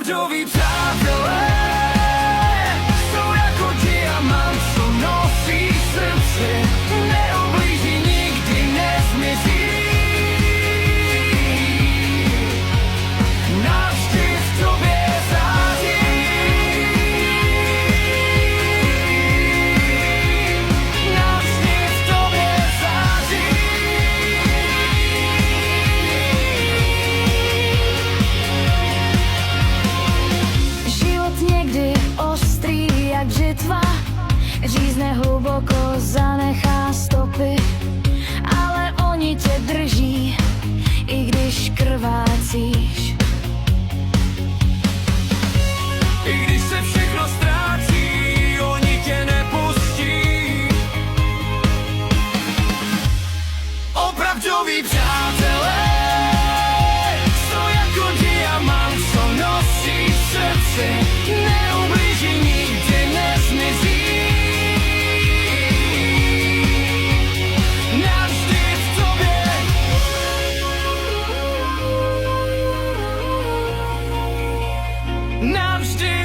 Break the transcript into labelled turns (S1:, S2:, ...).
S1: Opravdoví přátelé jsou jako diamant, co nosí srdce, neublíží, nikdy nezmizí. Navždy v tobě září. Navždy v tobě září. Život někdy ostrý jak břitva, řízne hluboko, zanechá stopy, ale oni tě drží, i když krvácíš. I když se všechno ztrácí, oni tě nepustí. Opravdoví přátelé jsou jako diamant, co nosí v srdci, neublíží, nikdy nezmizí. Navždy v tobě. Navždy